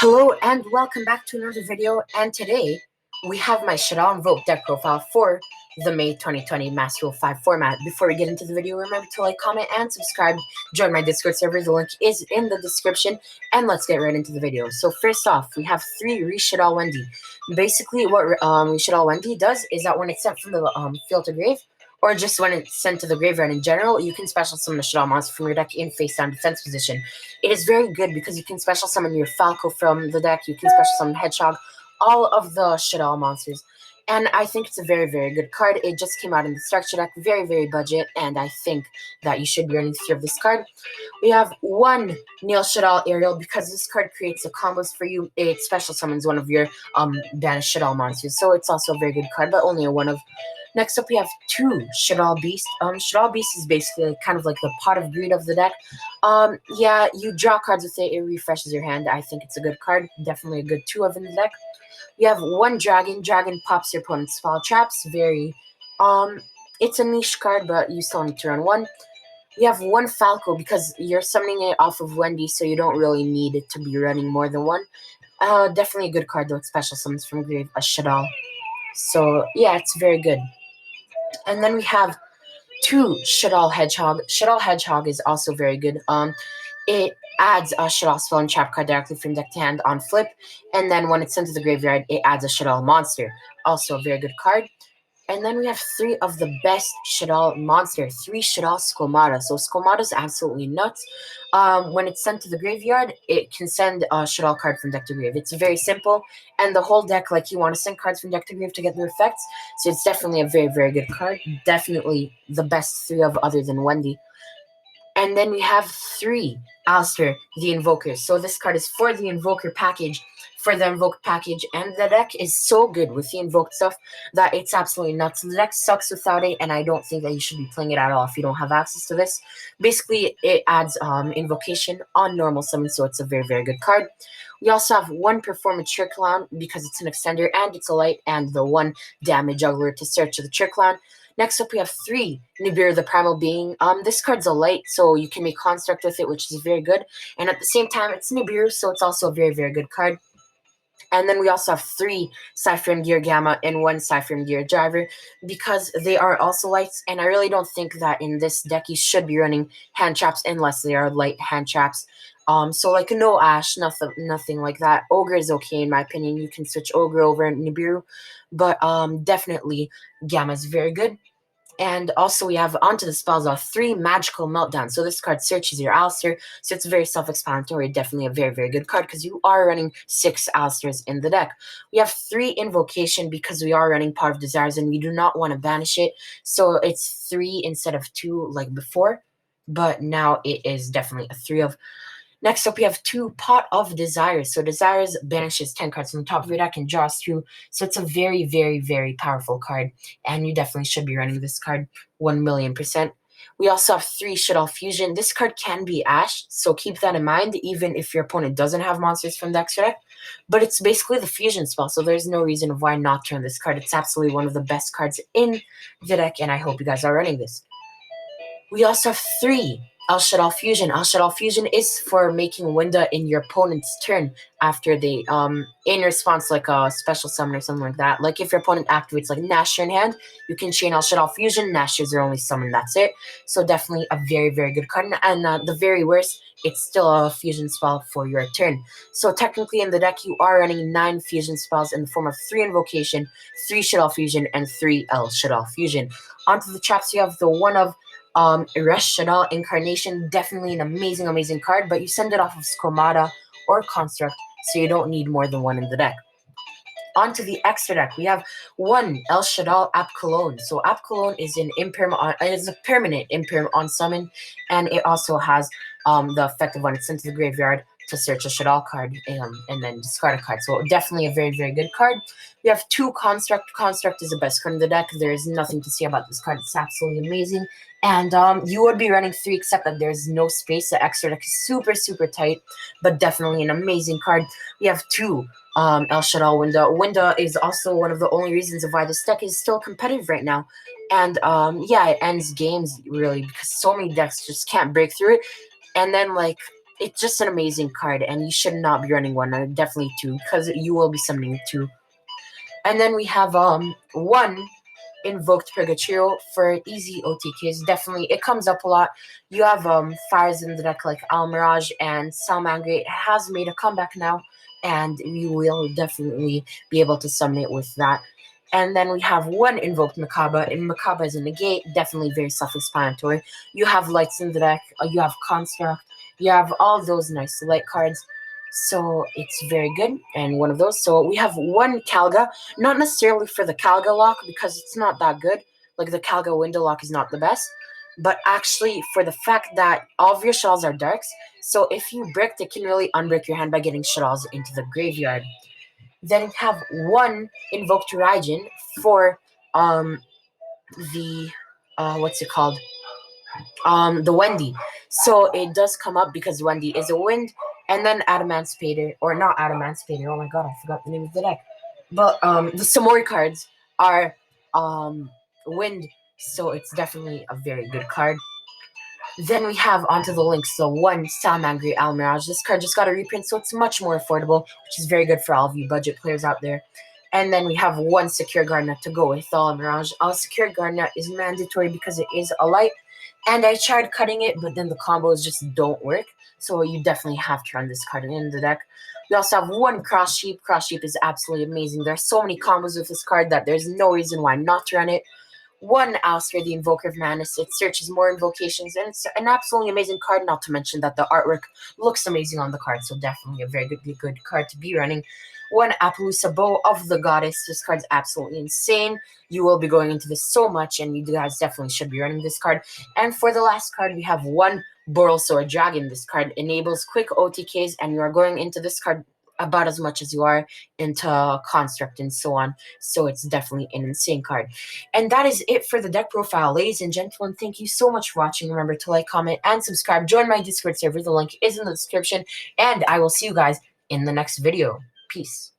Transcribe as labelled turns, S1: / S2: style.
S1: Hello and welcome back to another video, and today we have my Shaddoll Invoked deck profile for the May 2020 Master Rule 5 format. Before we get into the video, remember to like, comment, and subscribe. Join my Discord server, the link is in the description, and let's get right into the video. So first off, we have 3 Shaddoll Wendy. Basically what Shaddoll Wendy does is that when it's sent from the field to grave, or just when it's sent to the graveyard in general, you can special summon a Shaddoll monster from your deck in face-down defense position. It is very good because you can special summon your Falco from the deck, you can special summon Hedgehog, all of the Shaddoll monsters. And I think it's a very, very good card. It just came out in the structure deck, very, very budget, and I think that you should be earning 3 of this card. We have 1 Neil Shaddoll Aerial. Because this card creates the combos for you, it special summons one of your banished Shaddoll monsters. So it's also a very good card, but only a 1 of. Next up, we have 2 Shaddoll Beast. Shaddoll Beast is basically kind of like the pot of greed of the deck. Yeah, you draw cards with it. It refreshes your hand. I think it's a good card. Definitely a good 2 of in the deck. We have 1 Dragon. Dragon pops your opponent's fall traps. It's a niche card, but you still need to run 1. We have 1 Falco because you're summoning it off of Wendy, so you don't really need it to be running more than 1. Definitely a good card, though. It special summons from grave a Shaddoll. So, yeah, it's very good. And then we have 2 Shaddoll Hedgehog. Shaddoll Hedgehog is also very good. It adds a Shaddoll spell and trap card directly from deck to hand on flip, and then when it's sent to the graveyard, it adds a Shaddoll monster. Also a very good card. And then we have 3 of the best Shaddoll monster, 3 Shaddoll Skomata. So Skomata is absolutely nuts. When it's sent to the graveyard, it can send a Shaddoll card from deck to grave. It's very simple, and the whole deck, like, you want to send cards from deck to grave to get the effects. So it's definitely a very, very good card. Definitely the best 3 of other than Wendy. And then we have 3 Alistair, the Invoker. So this card is for the Invoker package, and the deck is so good with the Invoked stuff that it's absolutely nuts. The deck sucks without it, and I don't think that you should be playing it at all if you don't have access to this. Basically, it adds Invocation on normal summon, so it's a very, very good card. We also have 1 Performance Trick Clown because it's an extender and it's a light, and the 1 Damage Juggler to search the Trick Clown. Next up, we have 3 Nibiru, the Primal Being. This card's a light, so you can make Construct with it, which is very good. And at the same time, it's Nibiru, so it's also a very, very good card. And then we also have 3 Cypher Gear Gamma and 1 Cypher Gear Driver because they are also lights, and I really don't think that in this deck you should be running hand traps unless they are light hand traps. So like no Ash, nothing like that. Ogre is okay in my opinion. You can switch Ogre over Nibiru, but definitely Gamma is very good. And also we have onto the spells of 3 Magical Meltdown. So this card searches your Alistair, so it's very self-explanatory. Definitely a very, very good card because you are running 6 Alistairs in the deck. We have 3 Invocation because we are running Pot of Desires and we do not want to banish it. So it's 3 instead of 2 like before, but now it is definitely a 3 of. Next up, we have 2 Pot of Desires. So Desires banishes 10 cards from the top of your deck and draws 2. So it's a very, very, very powerful card. And you definitely should be running this card 1,000,000%. We also have 3 Shaddoll Fusion. This card can be Ash, so keep that in mind, even if your opponent doesn't have monsters from the extra deck. But it's basically the Fusion spell, so there's no reason of why not to run this card. It's absolutely one of the best cards in the deck, and I hope you guys are running this. We also have 3 Shaddoll Fusion. Shaddoll Fusion is for making Winda in your opponent's turn after they, in response, like a special summon or something like that. Like if your opponent activates like Nasher in hand, you can chain Shaddoll Fusion. Nasher's their only summon, that's it. So definitely a very, very good card. And the very worst, it's still a fusion spell for your turn. So technically in the deck, you are running 9 fusion spells in the form of 3 Invocation, 3 Shaddoll Fusion, and 3 Shaddoll Fusion. Onto the traps, you have the 1 of Rush Shaddoll Incarnation. Definitely an amazing, amazing card, but you send it off of Skomata or Construct, so you don't need more than 1 in the deck. Onto the extra deck, we have 1 Shaddoll App Cologne. So App Cologne is an is a permanent imperm on summon, and it also has the effect of when it's sent to the graveyard to search a Shaddoll card and then discard a card. So definitely a very, very good card. We have 2 Construct. Construct is the best card in the deck. There is nothing to say about this card. It's absolutely amazing. And you would be running 3, except that there's no space. The extra deck is super, super tight, but definitely an amazing card. We have 2 Shaddoll Winda. Winda is also one of the only reasons of why this deck is still competitive right now. And yeah, it ends games really because so many decks just can't break through it. And then like it's just an amazing card, and you should not be running one, or definitely two, because you will be summoning two. And then we have one Invoked Purgatorio for easy OTKs. Definitely, it comes up a lot. You have fires in the deck like Almirage and Salmangre. It has made a comeback now, and you will definitely be able to summon it with that. And then we have one Invoked Makaba, and Makaba is a negate, definitely very self-explanatory. You have lights in the deck, you have Construct, you have all those nice light cards. So it's very good, and one of those. So we have one Kalga, not necessarily for the Kalga lock because it's not that good. Like the Kalga window lock is not the best, but actually for the fact that all of your Shadolls are darks. So if you bricked, it can really unbrick your hand by getting Shadolls into the graveyard. Then we have one Invoked Raijin for the what's it called? The Wendy. So it does come up because Wendy is a wind, and then Adamantipator, or not Adamantipator. Oh my god, I forgot the name of the deck. But the Samori cards are wind, so it's definitely a very good card. Then we have onto the links, so one Salmangre Almirage. This card just got a reprint, so it's much more affordable, which is very good for all of you budget players out there. And then we have one Secure Garnet to go with Almirage. Secure Garnet is mandatory because it is a light, and I tried cutting it, but then the combos just don't work, so you definitely have to run this card in the deck. We also have one Cross Sheep. Cross Sheep is absolutely amazing. There are so many combos with this card that there's no reason why not to run it. One Alistair, the Invoker of Madness. It searches more invocations, and it's an absolutely amazing card, not to mention that the artwork looks amazing on the card, so definitely a very good card to be running. One Appaloosa Bow of the Goddess. This card's absolutely insane. You will be going into this so much, and you guys definitely should be running this card. And for the last card, we have one Borrelsoar Dragon. This card enables quick OTKs, and you are going into this card about as much as you are into Construct and so on. So it's definitely an insane card. And that is it for the deck profile. Ladies and gentlemen, thank you so much for watching. Remember to like, comment, and subscribe. Join my Discord server. The link is in the description. And I will see you guys in the next video. Peace.